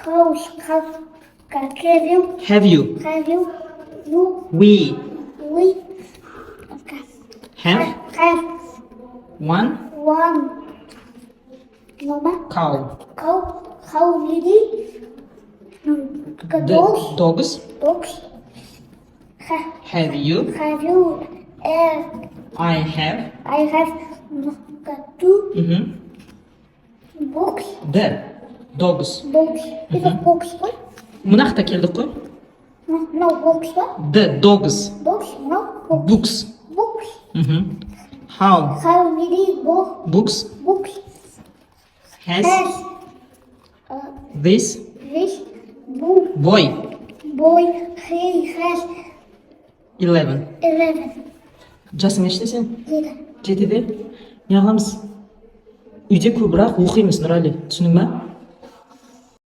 House. Have you? Have you? Have you? You. We We. Okay. have Have one one. Mama. cow. How many? The Dogs. dogs. Dogs. Have you? Have you? I have. I have two Mhm. books. The dogs. Books. Is it books? What? Mına haqda keldik ku? No books. What? The dogs. Books. No books. Books. Books. Mhm. How How many books books has has this this book? boy? Boy, he has 11. 11. Жасың неште сен? 7. 7-де. Неғыламыз? Үйде көбірек оқимыз, Нұрали. Түсіндің ме?